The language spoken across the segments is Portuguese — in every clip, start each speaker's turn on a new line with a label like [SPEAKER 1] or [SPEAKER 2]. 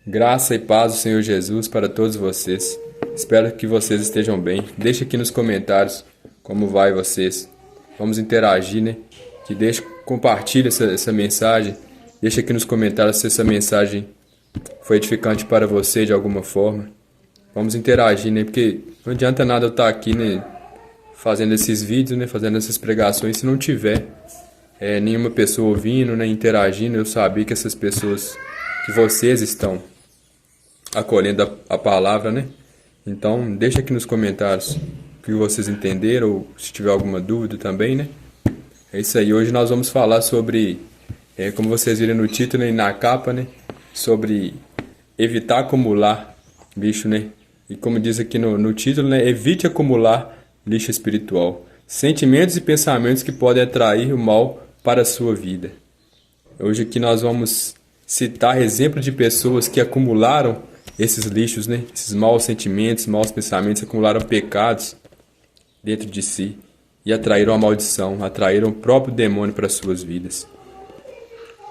[SPEAKER 1] Graça e paz do Senhor Jesus para todos vocês. Espero que vocês estejam bem. Deixe aqui nos comentários como vai vocês. Vamos interagir, né? Compartilhe essa mensagem. Deixe aqui nos comentários se essa mensagem foi edificante para você de alguma forma. Vamos interagir, né? Porque não adianta nada eu estar aqui, né? Fazendo esses vídeos, né? Fazendo essas pregações se não tiver nenhuma pessoa ouvindo, né? Interagindo. Eu sabia que essas pessoas, que vocês estão acolhendo a palavra, né? Então, deixa aqui nos comentários o que vocês entenderam, ou se tiver alguma dúvida também, né? É isso aí. Hoje nós vamos falar sobre, como vocês viram no título e na capa, né? Sobre evitar acumular lixo, né? E como diz aqui no título, né? Evite acumular lixo espiritual. Sentimentos e pensamentos que podem atrair o mal para a sua vida. Hoje aqui nós vamos citar exemplos de pessoas que acumularam esses lixos, né? Esses maus sentimentos, maus pensamentos, acumularam pecados dentro de si e atraíram a maldição, atraíram o próprio demônio para as suas vidas.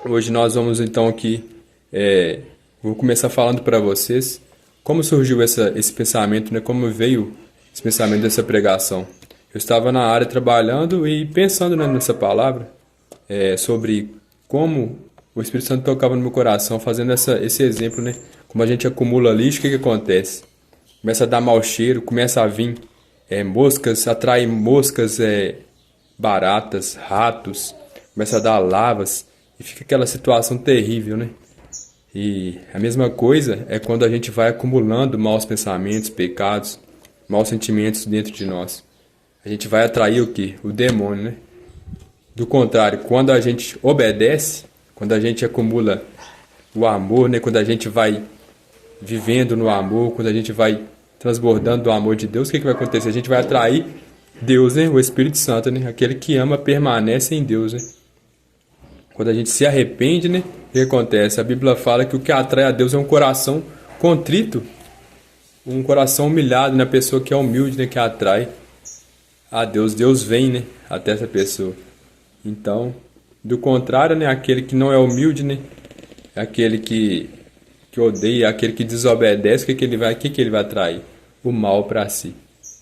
[SPEAKER 1] Hoje nós vamos então aqui, vou começar falando para vocês como surgiu esse pensamento, né? Como veio esse pensamento dessa pregação. Eu estava na área trabalhando e pensando, né, nessa palavra, sobre como o Espírito Santo tocava no meu coração, fazendo esse exemplo, né? Como a gente acumula lixo, o que acontece? Começa a dar mau cheiro, começa a vir moscas, atrai moscas, baratas, ratos, começa a dar lavas e fica aquela situação terrível, né? E a mesma coisa é quando a gente vai acumulando maus pensamentos, pecados, maus sentimentos dentro de nós. A gente vai atrair o quê? O demônio, né? Do contrário, quando a gente obedece, quando a gente acumula o amor, né? Quando a gente vai vivendo no amor, quando a gente vai transbordando do amor de Deus, o que vai acontecer? A gente vai atrair Deus, né? O Espírito Santo, né? Aquele que ama permanece em Deus, né? Quando a gente se arrepende, né? O que acontece? A Bíblia fala que o que atrai a Deus é um coração contrito, um coração humilhado, né? A pessoa que é humilde, né? Que atrai a Deus. Deus vem, né? Até essa pessoa. Então, do contrário, né? Aquele que não é humilde, né? Aquele que odeia, aquele que desobedece, o que ele vai atrair? O mal para si.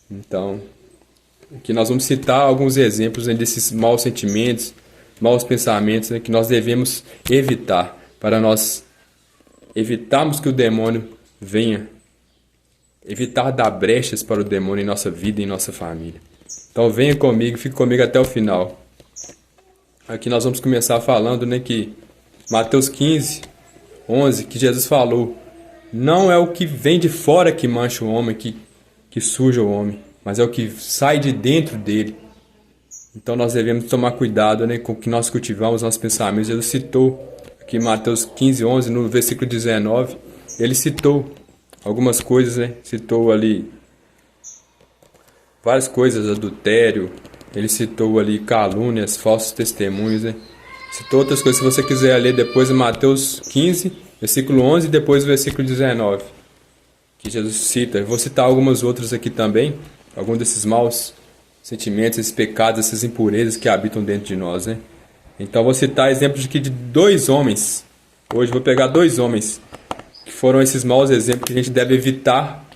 [SPEAKER 1] Então, aqui nós vamos citar alguns exemplos, né, desses maus sentimentos, maus pensamentos, né, que nós devemos evitar, para nós evitarmos que o demônio venha, evitar dar brechas para o demônio em nossa vida e em nossa família. Então venha comigo, fique comigo até o final. Aqui nós vamos começar falando, né, que Mateus 15, 11, que Jesus falou: não é o que vem de fora que mancha o homem, que suja o homem, mas é o que sai de dentro dele. Então nós devemos tomar cuidado, né, com o que nós cultivamos, nossos pensamentos. Jesus citou aqui em Mateus 15, 11, no versículo 19, ele citou algumas coisas, né? Citou ali várias coisas, adultério, ele citou ali calúnias, falsos testemunhos, né? Citou outras coisas, se você quiser ler depois, em Mateus 15, versículo 11 e depois o versículo 19, que Jesus cita. Eu vou citar algumas outras aqui também, alguns desses maus sentimentos, esses pecados, essas impurezas que habitam dentro de nós, né? Então vou citar exemplos aqui de dois homens. Hoje vou pegar dois homens que foram esses maus exemplos que a gente deve evitar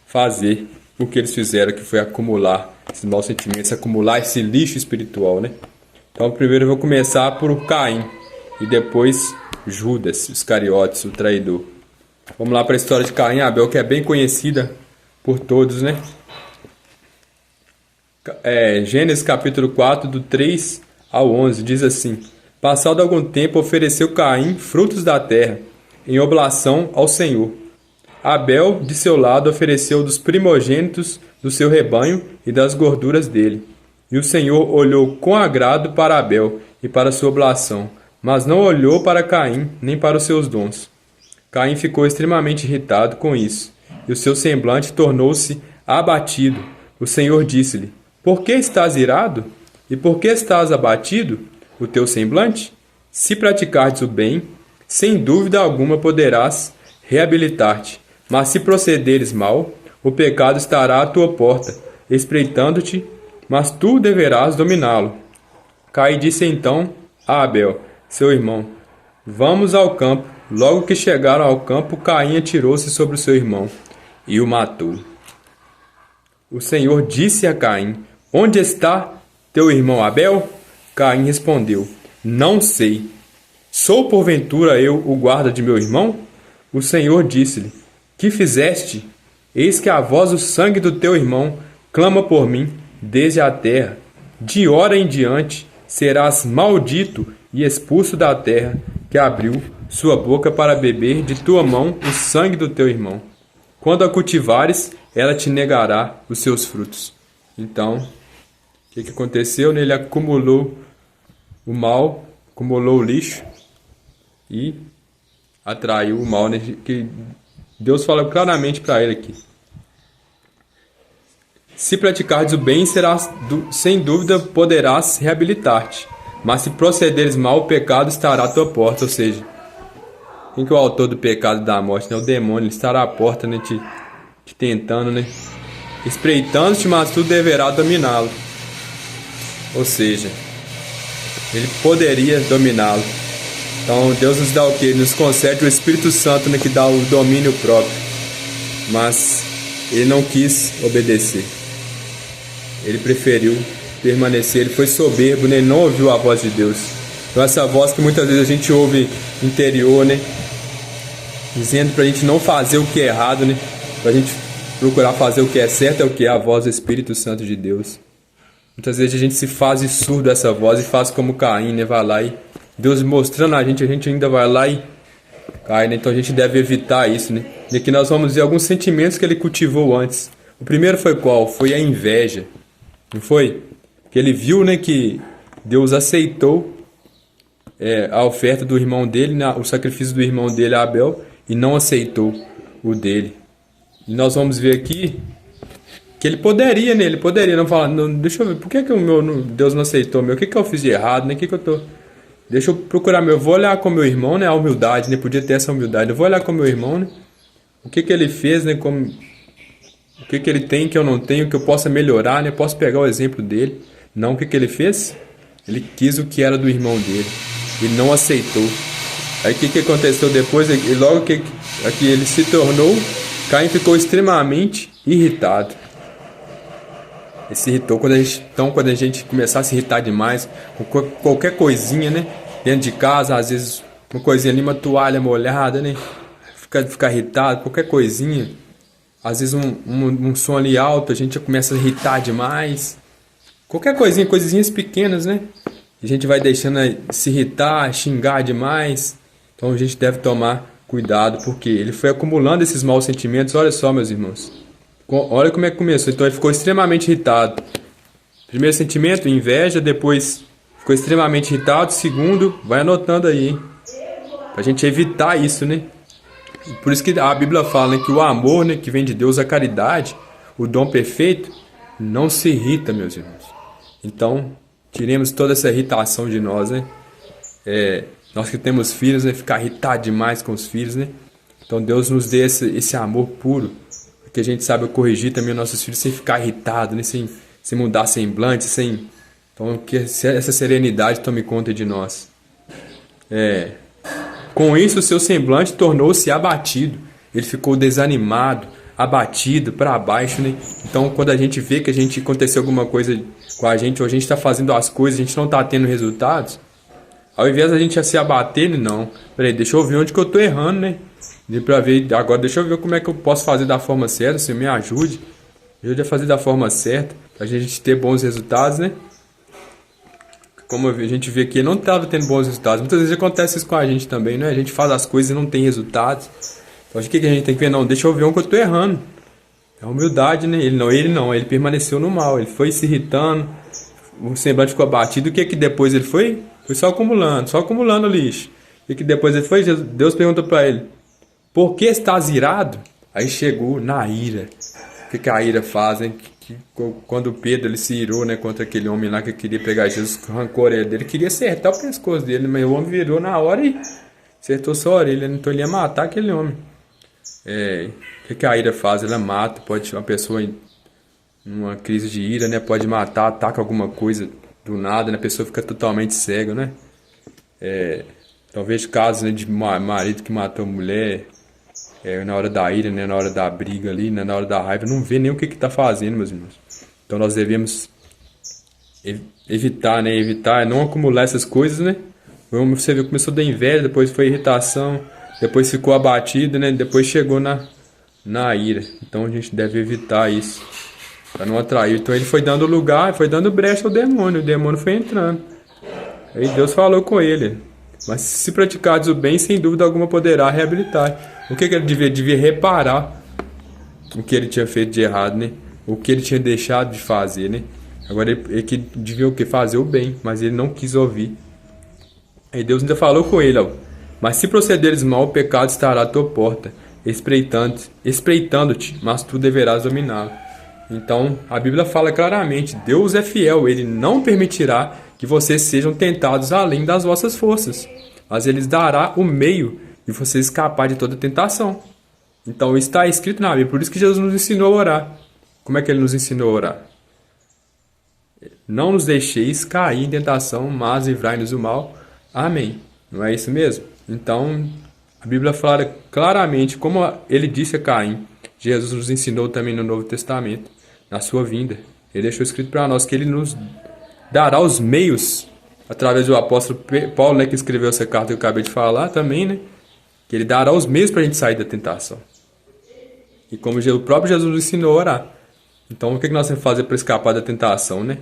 [SPEAKER 1] fazer o que eles fizeram, que foi acumular esses maus sentimentos, acumular esse lixo espiritual, né? Então primeiro eu vou começar por Caim e depois Judas Iscariotes, o traidor. Vamos lá para a história de Caim e Abel, que é bem conhecida por todos, né? Gênesis capítulo 4, do 3 ao 11, diz assim: passado algum tempo ofereceu Caim frutos da terra, em oblação ao Senhor. Abel, de seu lado, ofereceu dos primogênitos do seu rebanho e das gorduras dele. E o Senhor olhou com agrado para Abel e para sua oblação, mas não olhou para Caim, nem para os seus dons. Caim ficou extremamente irritado com isso, e o seu semblante tornou-se abatido. O Senhor disse-lhe: por que estás irado? E por que estás abatido, o teu semblante? Se praticares o bem, sem dúvida alguma poderás reabilitar-te. Mas se procederes mal, o pecado estará à tua porta, espreitando-te, mas tu deverás dominá-lo. Caim disse então a Abel, seu irmão: vamos ao campo. Logo que chegaram ao campo, Caim atirou-se sobre o seu irmão e o matou. O Senhor disse a Caim: Onde está teu irmão Abel? Caim respondeu: Não sei. Sou porventura eu o guarda de meu irmão? O Senhor disse-lhe: Que fizeste? Eis que a voz do sangue do teu irmão clama por mim desde a terra. De hora em diante serás maldito e expulso da terra, que abriu sua boca para beber de tua mão o sangue do teu irmão. Quando a cultivares, ela te negará os seus frutos. Então, o que aconteceu? Ele acumulou o mal, acumulou o lixo e atraiu o mal, né? Que Deus fala claramente para ele aqui. Se praticares o bem, sem dúvida poderás reabilitar-te. Mas se procederes mal, o pecado estará à tua porta. Ou seja, quem que é o autor do pecado e da morte? Né? O demônio, ele estará à porta, né? Te tentando, né? Espreitando-te, mas tu deverá dominá-lo. Ou seja, ele poderia dominá-lo. Então Deus nos dá o quê? Ele nos concede o Espírito Santo, né? Que dá o domínio próprio. Mas ele não quis obedecer. Ele preferiu permanecer, ele foi soberbo, né? Ele não ouviu a voz de Deus. Então essa voz que muitas vezes a gente ouve interior, né? Dizendo pra gente não fazer o que é errado, né? Pra gente procurar fazer o que é certo, é o que? A voz do Espírito Santo de Deus. Muitas vezes a gente se faz surdo a essa voz e faz como Caim, né? Vai lá e Deus mostrando a gente ainda vai lá e cai, né? Então a gente deve evitar isso, né? E aqui nós vamos ver alguns sentimentos que ele cultivou antes. O primeiro foi qual? Foi a inveja. Não foi? Que ele viu, né, que Deus aceitou a oferta do irmão dele, né, o sacrifício do irmão dele, Abel, e não aceitou o dele. E nós vamos ver aqui que ele poderia, né? Ele poderia não falar, não, deixa eu ver, por que o meu Deus não aceitou o meu? O que eu fiz de errado, né? Deixa eu procurar meu, vou olhar com meu irmão, né? A humildade, né? Podia ter essa humildade. Eu vou olhar com meu irmão, né? O que ele fez, né? O que ele tem que eu não tenho, que eu possa melhorar, né? Posso pegar o exemplo dele. Não, o que ele fez? Ele quis o que era do irmão dele. Ele não aceitou. Aí o que aconteceu depois? E logo que aqui ele se tornou, Caim ficou extremamente irritado. Ele se irritou quando a gente começar a se irritar demais com qualquer coisinha, né? Dentro de casa, às vezes uma coisinha ali, uma toalha molhada, né? Ficar irritado, qualquer coisinha. Às vezes um som ali alto, a gente já começa a irritar demais. Qualquer coisinha, coisinhas pequenas, né? A gente vai deixando se irritar, xingar demais. Então a gente deve tomar cuidado, porque ele foi acumulando esses maus sentimentos. Olha só, meus irmãos. Olha como é que começou. Então ele ficou extremamente irritado. Primeiro sentimento, inveja. Depois ficou extremamente irritado. Segundo, vai anotando aí, hein? Pra gente evitar isso, né? Por isso que a Bíblia fala, né, que o amor, né, que vem de Deus, a caridade, o dom perfeito, não se irrita, meus irmãos. Então, tiremos toda essa irritação de nós, né? Nós que temos filhos, né, ficar irritado demais com os filhos, né? Então Deus nos dê esse amor puro, que a gente saiba corrigir também os nossos filhos sem ficar irritado, né? Sem mudar semblante, Então que essa serenidade tome conta de nós. Com isso, o seu semblante tornou-se abatido. Ele ficou desanimado, abatido, para baixo, né? Então, quando a gente vê que aconteceu alguma coisa com a gente, ou a gente está fazendo as coisas, a gente não está tendo resultados, ao invés da gente se abater, não. Peraí, deixa eu ver onde que eu estou errando, né? Para ver, agora deixa eu ver como é que eu posso fazer da forma certa, se me ajude. Ajude a fazer da forma certa, para a gente ter bons resultados, né? Como a gente vê que não estava tendo bons resultados. Muitas vezes acontece isso com a gente também, né? A gente faz as coisas e não tem resultados. Então, o que a gente tem que ver? Não, deixa eu ver onde eu estou errando. É a humildade, né? Ele permaneceu no mal. Ele foi se irritando, o semblante ficou abatido. O que depois ele foi? Foi só acumulando lixo. O que depois ele foi? Deus perguntou para ele: por que estás irado? Aí chegou na ira. O que a ira faz, hein? Quando Pedro ele se irou, né, contra aquele homem lá que queria pegar Jesus, arrancou a orelha dele, queria acertar o pescoço dele, mas o homem virou na hora e acertou sua orelha, então ele ia matar aquele homem. O que a ira faz? Ela mata, uma pessoa em uma crise de ira, né, pode matar, ataca alguma coisa do nada, né, a pessoa fica totalmente cega, né? Então vejo casos, né, de marido que matou a mulher na hora da ira, né, na hora da briga ali, né, na hora da raiva, não vê nem o que está fazendo, meus irmãos. Então nós devemos evitar, né, não acumular essas coisas, né. Você viu, começou da inveja, depois foi irritação, depois ficou abatido, né, depois chegou na ira. Então a gente deve evitar isso, para não atrair. Então ele foi dando lugar, foi dando brecha ao demônio, o demônio foi entrando. Aí Deus falou com ele: mas se praticares o bem, sem dúvida alguma poderá reabilitar. O que ele devia reparar o que ele tinha feito de errado, né? O que ele tinha deixado de fazer, né? Agora ele que devia o que? Fazer o bem, mas ele não quis ouvir. Aí Deus ainda falou com ele, ó: mas se procederes mal, o pecado estará à tua porta, espreitando-te, mas tu deverás dominá-lo. Então a Bíblia fala claramente: Deus é fiel, ele não permitirá que vocês sejam tentados além das vossas forças, mas ele dará o meio de você escapar de toda tentação. Então isso está escrito na Bíblia, por isso que Jesus nos ensinou a orar. Como é que ele nos ensinou a orar? Não nos deixeis cair em tentação, mas livrai-nos do mal. Amém. Não é isso mesmo? Então a Bíblia fala claramente, como ele disse a Caim, Jesus nos ensinou também no Novo Testamento, na sua vinda. Ele deixou escrito para nós que ele nos dará os meios, através do apóstolo Paulo, né, que escreveu essa carta que eu acabei de falar também, né, que ele dará os meios para a gente sair da tentação. E como o próprio Jesus nos ensinou a orar. Então o que nós temos que fazer para escapar da tentação, né?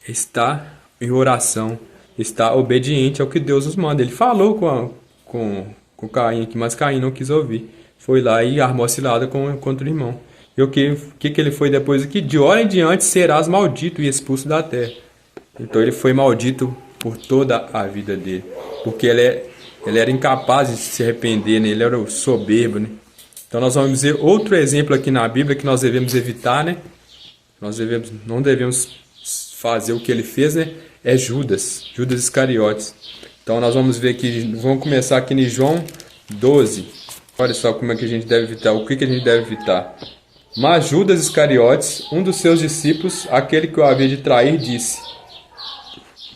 [SPEAKER 1] Estar em oração, estar obediente ao que Deus nos manda. Ele falou com Caim aqui, mas Caim não quis ouvir. Foi lá e armou a cilada contra o irmão. E o que ele foi depois aqui? De hora em diante serás maldito e expulso da terra. Então ele foi maldito por toda a vida dele. Porque ele era incapaz de se arrepender, né? Ele era soberbo, né? Então nós vamos ver outro exemplo aqui na Bíblia que nós devemos evitar, né? Não devemos fazer o que ele fez, né? É Judas Iscariotes. Então nós vamos ver aqui, vamos começar aqui em João 12. Olha só como é que a gente deve evitar, o que a gente deve evitar. Mas Judas Iscariotes, um dos seus discípulos, aquele que o havia de trair, disse: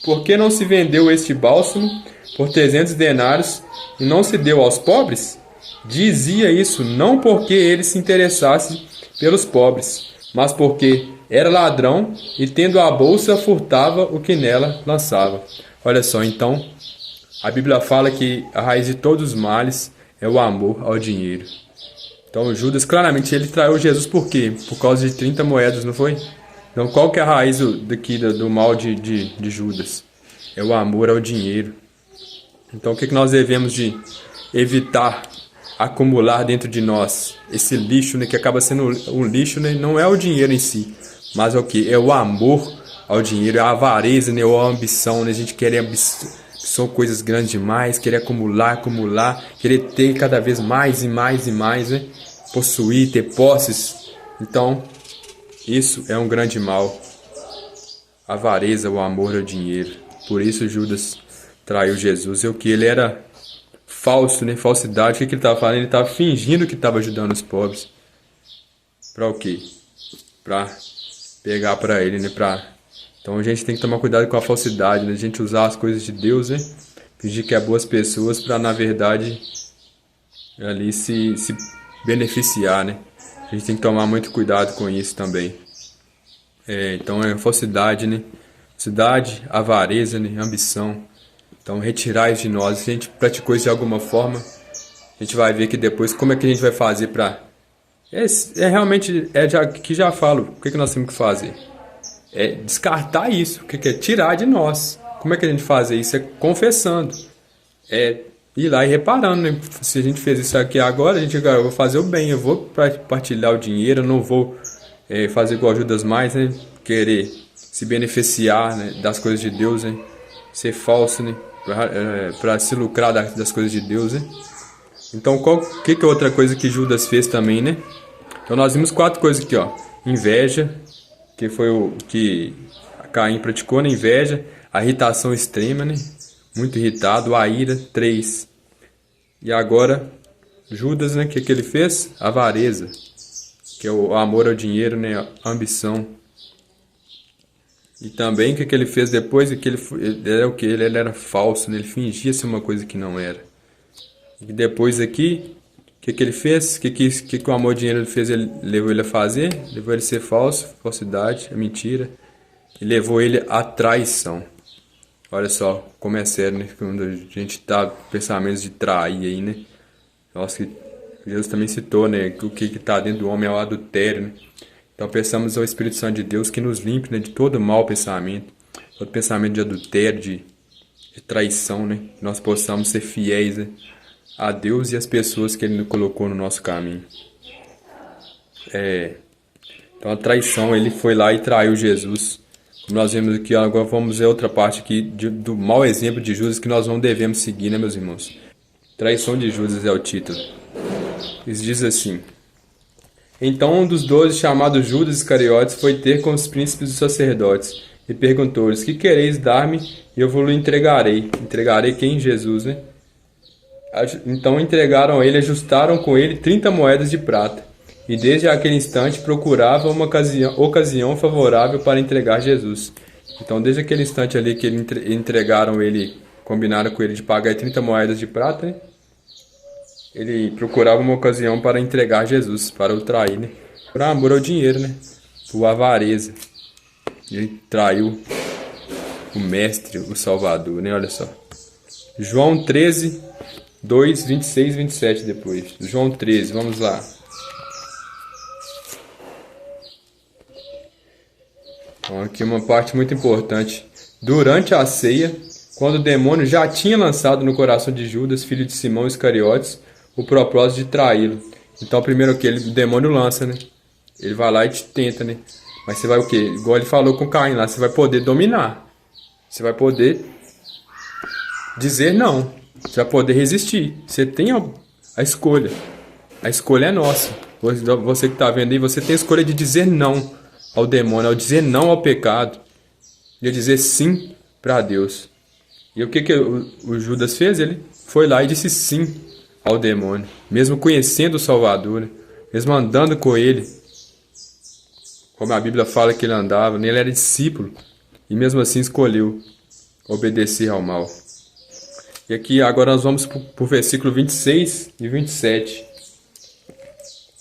[SPEAKER 1] por que não se vendeu este bálsamo por 300 denários e não se deu aos pobres? Dizia isso não porque ele se interessasse pelos pobres, mas porque era ladrão e, tendo a bolsa, furtava o que nela lançava. Olha só, então, a Bíblia fala que a raiz de todos os males é o amor ao dinheiro. Então Judas, claramente, ele traiu Jesus por quê? Por causa de 30 moedas, não foi? Então qual que é a raiz do mal de Judas? É o amor ao dinheiro. Então o que nós devemos de evitar acumular dentro de nós? Esse lixo, né, que acaba sendo um lixo, né, não é o dinheiro em si, mas é o que? É o amor ao dinheiro, é a avareza, né, ou a ambição, né? A gente querer são coisas grandes demais, querer acumular, querer ter cada vez mais e mais e mais, né? Possuir, ter posses. Então, isso é um grande mal. A avareza, o amor ao dinheiro. Por isso Judas traiu Jesus. E o que ele era falso, né? Falsidade. O que ele estava falando? Ele estava fingindo que estava ajudando os pobres. Para o quê? Para pegar para ele, né? Então a gente tem que tomar cuidado com a falsidade, né? A gente usar as coisas de Deus, né? Fingir que é boas pessoas para, na verdade, ali se beneficiar, né? A gente tem que tomar muito cuidado com isso também. Então é falsidade, né? Falsidade, avareza, né? Ambição. Então retirar isso de nós. Se a gente praticou isso de alguma forma, a gente vai ver que depois como é que a gente vai fazer para... realmente, que já falo, o que nós temos que fazer? É descartar isso, o que é tirar de nós. Como é que a gente faz isso? É confessando. É ir lá e reparando, né? Se a gente fez isso aqui agora, eu vou fazer o bem, eu vou partilhar o dinheiro, eu não vou fazer igual Judas mais, né? Querer se beneficiar, né, das coisas de Deus, né? Ser falso, né? Para se lucrar das coisas de Deus, né? Então, que é outra coisa que Judas fez também, né? Então, nós vimos 4 coisas aqui, ó. Inveja, que foi o que Caim praticou, né? Inveja, a irritação extrema, né? Muito irritado, a ira, 3. E agora, Judas, né? O que ele fez? Avareza, que é o amor ao dinheiro, né? A ambição. E também o que ele fez depois, ele era o que? Ele era falso, né? Ele fingia ser uma coisa que não era. E depois aqui, o que ele fez? O que o amor e dinheiro ele fez? Ele levou ele a fazer? Levou ele a ser falso, falsidade, a mentira. E levou ele à traição. Olha só como é sério, né? Quando a gente tá com pensamentos de trair aí, né? Nossa, que Jesus também citou, né? Que o que está dentro do homem é o adultério, né? Então pensamos ao Espírito Santo de Deus que nos limpe, né, de todo mau pensamento, todo pensamento de adultério, de traição, né? Que nós possamos ser fiéis, né, a Deus e as pessoas que Ele nos colocou no nosso caminho. Então a traição, ele foi lá e traiu Jesus. Como nós vemos aqui, agora vamos ver outra parte aqui do mau exemplo de Judas que nós não devemos seguir, né, meus irmãos? Traição de Judas é o título. Isso diz assim: Então um dos 12, chamado Judas Iscariotes, foi ter com os príncipes dos sacerdotes e perguntou-lhes: Que quereis dar-me? E eu vos entregarei. Entregarei quem? Jesus, né? Então entregaram a ele, ajustaram com ele 30 moedas de prata. E desde aquele instante procurava uma ocasião favorável para entregar Jesus. Então desde aquele instante ali que entregaram ele, combinaram com ele de pagar 30 moedas de prata, né? Ele procurava uma ocasião para entregar Jesus, para o trair, né? Por amor ao dinheiro, né? Por avareza. Ele traiu o Mestre, o Salvador, né? Olha só. João 13, 2, 26 e 27 depois. João 13, vamos lá. Então, aqui uma parte muito importante. Durante a ceia, quando o demônio já tinha lançado no coração de Judas, filho de Simão Iscariotes, o propósito de traí-lo. Então, primeiro que o demônio lança, né? Ele vai lá e te tenta, né? Mas você vai o quê? Igual ele falou com Caim lá, você vai poder dominar. Você vai poder dizer não. Você vai poder resistir. Você tem a escolha. A escolha é nossa. Você que está vendo aí, você tem a escolha de dizer não ao demônio, ao dizer não ao pecado. E a dizer sim para Deus. E o que o Judas fez? Ele foi lá e disse sim ao demônio, mesmo conhecendo o Salvador, né? Mesmo andando com ele, como a Bíblia fala que ele andava, ele era discípulo, e mesmo assim escolheu obedecer ao mal. E aqui agora nós vamos para o versículo 26 e 27.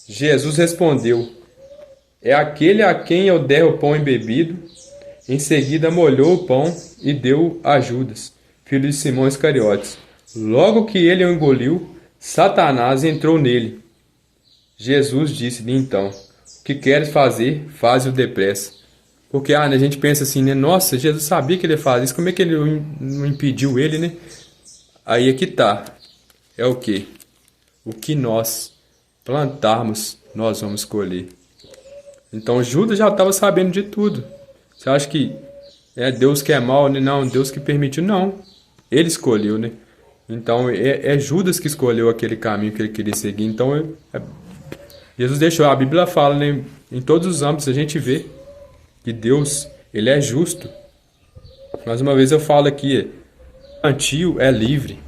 [SPEAKER 1] Jesus respondeu: É aquele a quem eu der o pão embebido. Em seguida molhou o pão e deu a Judas, filho de Simão Iscariotes. Logo que ele o engoliu, Satanás entrou nele. Jesus disse-lhe então: O que queres fazer? Faze-o depressa. Porque a gente pensa assim, né? Nossa, Jesus sabia que ele ia fazer isso, como é que ele não impediu ele, né? Aí é que tá. É o quê? O que nós plantarmos, nós vamos colher. Então Judas já estava sabendo de tudo. Você acha que é Deus que é mal, né? Não, Deus que permitiu. Não. Ele escolheu, né? Então é Judas que escolheu aquele caminho que ele queria seguir. Então Jesus deixou, a Bíblia fala, né? Em todos os âmbitos a gente vê que Deus, ele é justo. Mais uma vez eu falo aqui, o plantio é livre,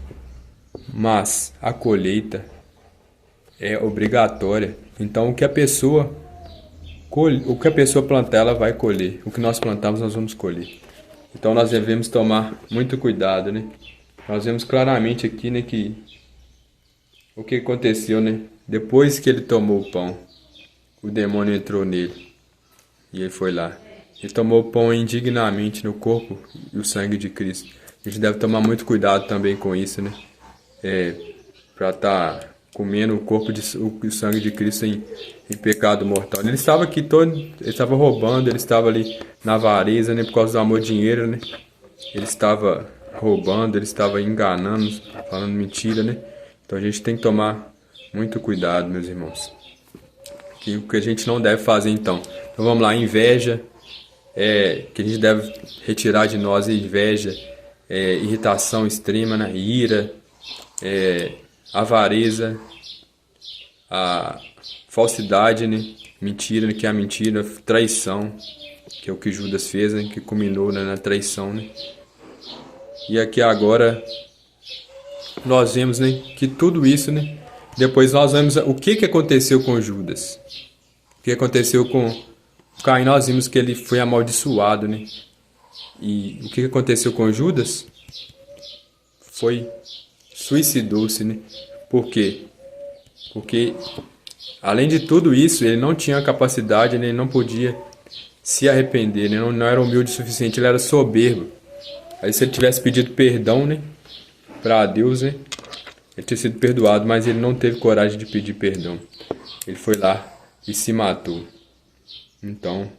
[SPEAKER 1] mas a colheita é obrigatória. Então o que a pessoa plantar, ela vai colher. O que nós plantamos, nós vamos colher. Então nós devemos tomar muito cuidado, né? Nós vemos claramente aqui, né, que o que aconteceu, né? Depois que ele tomou o pão, o demônio entrou nele e ele foi lá. Ele tomou o pão indignamente no corpo e o sangue de Cristo. A gente deve tomar muito cuidado também com isso, né? Para estar comendo o corpo o sangue de Cristo em pecado mortal. Ele estava aqui ele estava roubando, ele estava ali na avareza, né? Por causa do amor ao dinheiro, né? Ele estava roubando, ele estava enganando, falando mentira, né? Então a gente tem que tomar muito cuidado, meus irmãos. O que a gente não deve fazer então? Então vamos lá, inveja, que a gente deve retirar de nós, inveja, irritação extrema, né? Ira, avareza, a falsidade, né? Mentira, né? Que é a mentira, traição, que é o que Judas fez, né? Que culminou, né? Na traição, né? E aqui agora nós vemos, né, que tudo isso, né, depois nós vemos o que aconteceu com Judas. O que aconteceu com Caim, nós vimos que ele foi amaldiçoado, né? E o que aconteceu com Judas? Suicidou-se, né? Por quê? Porque, além de tudo isso, ele não tinha capacidade, né? Ele não podia se arrepender, né? Não era humilde o suficiente, ele era soberbo. Aí se ele tivesse pedido perdão, né, para Deus, né, ele teria sido perdoado, mas ele não teve coragem de pedir perdão. Ele foi lá e se matou. Então,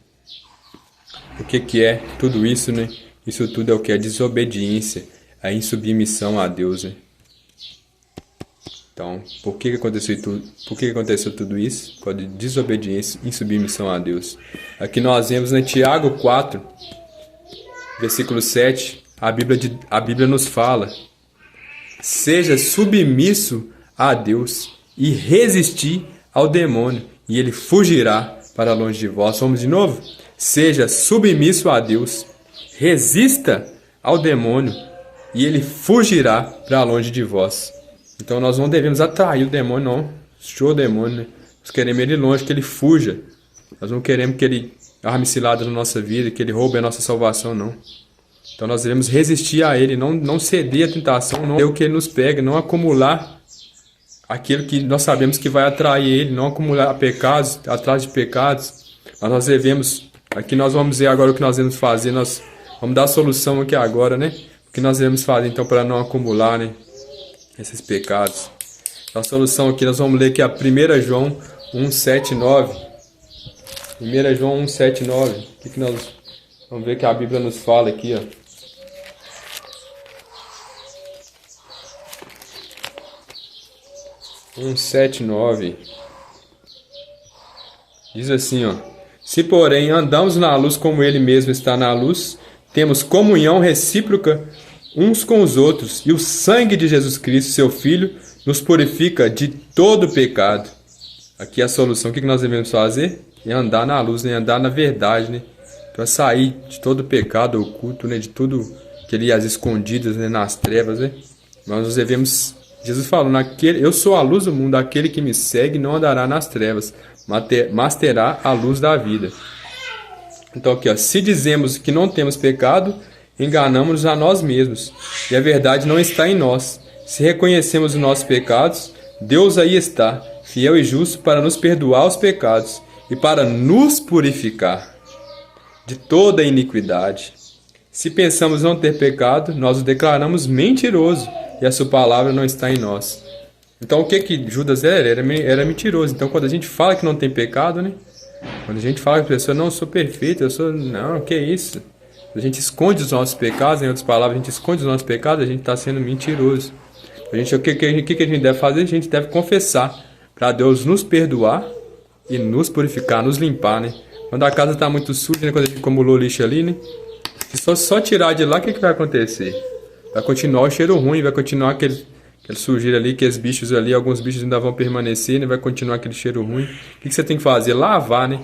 [SPEAKER 1] o que é tudo isso, né? Isso tudo é o que? A desobediência, a insubmissão a Deus, né? Então, por que aconteceu tudo isso? Por causa de desobediência e insubmissão a Deus. Aqui nós vemos em Tiago 4, versículo 7, a Bíblia nos fala: seja submisso a Deus e resistir ao demônio, e ele fugirá para longe de vós. Vamos de novo? Seja submisso a Deus, resista ao demônio, e ele fugirá para longe de vós. Então nós não devemos atrair o demônio, não. Show o demônio, né? Nós queremos ele longe, que ele fuja. Nós não queremos que ele arme cilada na nossa vida, que ele roube a nossa salvação, não. Então nós devemos resistir a ele, não ceder à tentação, não é o que ele nos pega, não acumular aquilo que nós sabemos que vai atrair ele, não acumular pecados, atrás de pecados. Mas nós devemos, aqui nós vamos ver agora o que nós devemos fazer, nós vamos dar a solução aqui agora, né? O que nós devemos fazer então para não acumular, né, esses pecados. A solução aqui nós vamos ler aqui a 1 João 1:7-9. 1 João 1:7-9. O que nós vamos ver que a Bíblia nos fala aqui, ó. Um 7:9 diz assim, ó: se porém andamos na luz como ele mesmo está na luz, temos comunhão recíproca uns com os outros, e o sangue de Jesus Cristo, seu Filho, nos purifica de todo pecado. Aqui é a solução. O que nós devemos fazer? É andar na luz, né? Andar na verdade, né? Para sair de todo pecado oculto, né? De tudo que ali as escondidas, né? Nas trevas, né? Nós devemos... Jesus falou: eu sou a luz do mundo, aquele que me segue não andará nas trevas, mas terá a luz da vida. Então aqui, ó, se dizemos que não temos pecado, enganamos-nos a nós mesmos, e a verdade não está em nós. Se reconhecemos os nossos pecados, Deus aí está, fiel e justo para nos perdoar os pecados e para nos purificar de toda iniquidade. Se pensamos não ter pecado, nós o declaramos mentiroso, e a sua palavra não está em nós. Então o que Judas era? Era mentiroso. Então quando a gente fala que não tem pecado, né? Quando a gente fala que a pessoa, não, eu sou perfeito, eu sou... Não, que isso? A gente esconde os nossos pecados, em outras palavras, a gente esconde os nossos pecados, a gente está sendo mentiroso. O que a gente deve fazer? A gente deve confessar para Deus nos perdoar e nos purificar, nos limpar, né? Quando a casa está muito suja, né? Quando a gente acumulou lixo ali, né? Se só tirar de lá, o que vai acontecer? Vai continuar o cheiro ruim, vai continuar aquele sujeira ali, aqueles bichos ali, alguns bichos ainda vão permanecer, né? Vai continuar aquele cheiro ruim. O que você tem que fazer? Lavar, né?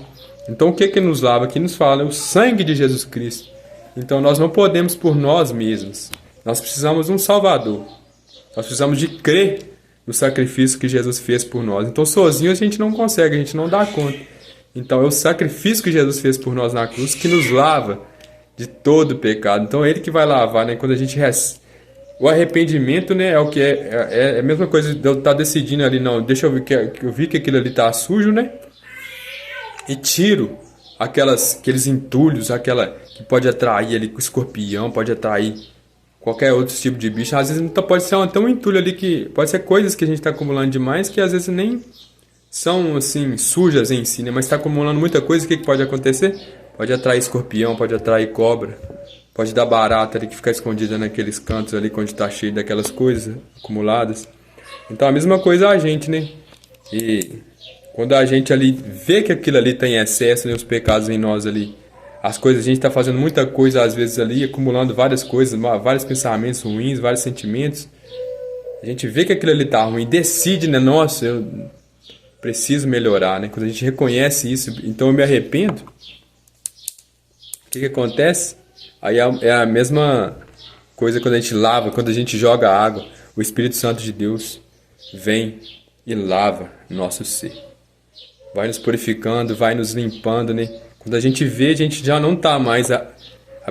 [SPEAKER 1] Então o que nos lava? Aqui nos fala, é o sangue de Jesus Cristo. Então nós não podemos por nós mesmos. Nós precisamos de um Salvador. Nós precisamos de crer no sacrifício que Jesus fez por nós. Então sozinho a gente não consegue, a gente não dá conta. Então é o sacrifício que Jesus fez por nós na cruz que nos lava de todo pecado. Então é Ele que vai lavar, né? Quando a gente o arrependimento, né, é o que é a mesma coisa de eu estar decidindo ali, não, deixa eu ver que eu vi que aquilo ali está sujo, né? E tiro aqueles entulhos, que pode atrair ali, escorpião, pode atrair qualquer outro tipo de bicho. Às vezes pode ser até um entulho ali que pode ser coisas que a gente está acumulando demais que às vezes nem são assim sujas em si, né? Mas está acumulando muita coisa. O que pode acontecer? Pode atrair escorpião, pode atrair cobra, pode dar barata ali que fica escondida naqueles cantos ali onde está cheio daquelas coisas acumuladas. Então a mesma coisa a gente, né? E quando a gente ali vê que aquilo ali está em excesso, né, os pecados em nós ali, as coisas, a gente está fazendo muita coisa às vezes ali, acumulando várias coisas, vários pensamentos ruins, vários sentimentos. A gente vê que aquilo ali está ruim, decide, né? Nossa, eu preciso melhorar, né? Quando a gente reconhece isso, então eu me arrependo. O que acontece? Aí é a mesma coisa quando a gente lava, quando a gente joga água. O Espírito Santo de Deus vem e lava nosso ser. Vai nos purificando, vai nos limpando, né? Quando a gente vê, a gente já não está mais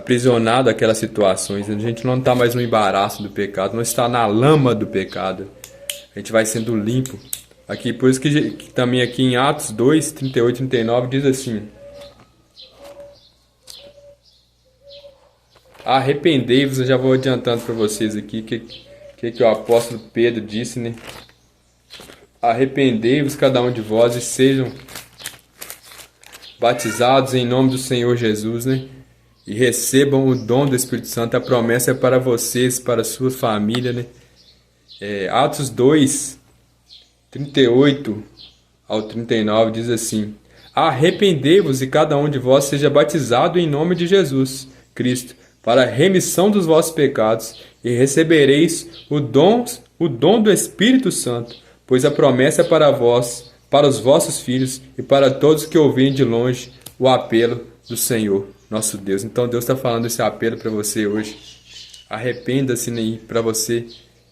[SPEAKER 1] aprisionado àquelas situações. A gente não está mais no embaraço do pecado, não está na lama do pecado. A gente vai sendo limpo. Aqui, por isso que também aqui em Atos 2, 38 e 39 diz assim: arrependei-vos. Eu já vou adiantando para vocês aqui que o apóstolo Pedro disse, né? Arrependei-vos cada um de vós e sejam batizados em nome do Senhor Jesus, né? E recebam o dom do Espírito Santo. A promessa é para vocês, para a sua família, né? Atos 2, 38 ao 39 diz assim: arrependei-vos e cada um de vós seja batizado em nome de Jesus Cristo, para a remissão dos vossos pecados, e recebereis o dom do Espírito Santo, pois a promessa é para vós, para os vossos filhos e para todos que ouvirem de longe o apelo do Senhor, nosso Deus. Então Deus está falando esse apelo para você hoje. Arrependa-se, né, para você.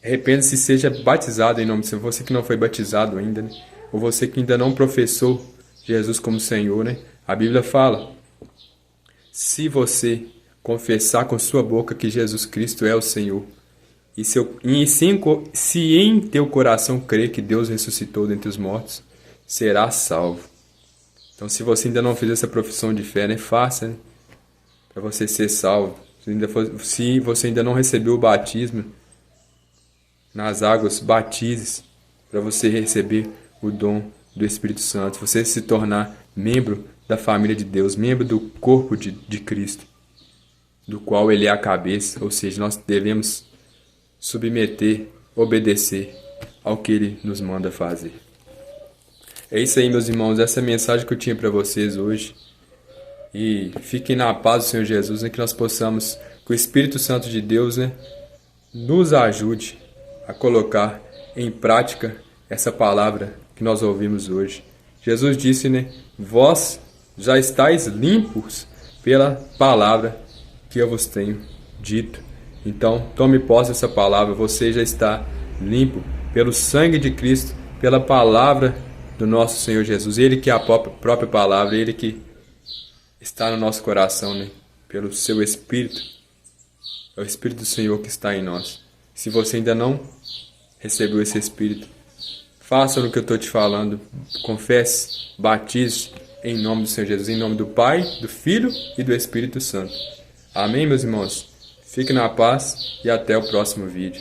[SPEAKER 1] Arrependa-se e seja batizado em nome do Senhor. Você que não foi batizado ainda, né? Ou você que ainda não professou Jesus como Senhor, né? A Bíblia fala: se você confessar com sua boca que Jesus Cristo é o Senhor, e se em teu coração crer que Deus ressuscitou dentre os mortos, será salvo. Então, se você ainda não fez essa profissão de fé, né, faça, né, para você ser salvo. Se você ainda não recebeu o batismo nas águas, batize para você receber o dom do Espírito Santo, você se tornar membro da família de Deus, membro do corpo de Cristo, do qual Ele é a cabeça. Ou seja, nós devemos submeter, obedecer ao que Ele nos manda fazer. É isso aí, meus irmãos, essa é a mensagem que eu tinha para vocês hoje. E fiquem na paz do Senhor Jesus, né, que nós possamos, que o Espírito Santo de Deus, né, nos ajude a colocar em prática essa palavra que nós ouvimos hoje. Jesus disse, né, vós já estáis limpos pela palavra que eu vos tenho dito. Então, tome posse dessa palavra. Você já está limpo pelo sangue de Cristo, pela palavra do nosso Senhor Jesus. Ele que é a própria palavra, Ele que está no nosso coração, né? Pelo seu Espírito. É o Espírito do Senhor que está em nós. Se você ainda não recebeu esse Espírito, faça o que eu estou te falando. Confesse, batize em nome do Senhor Jesus, em nome do Pai, do Filho e do Espírito Santo. Amém, meus irmãos? Fique na paz e até o próximo vídeo.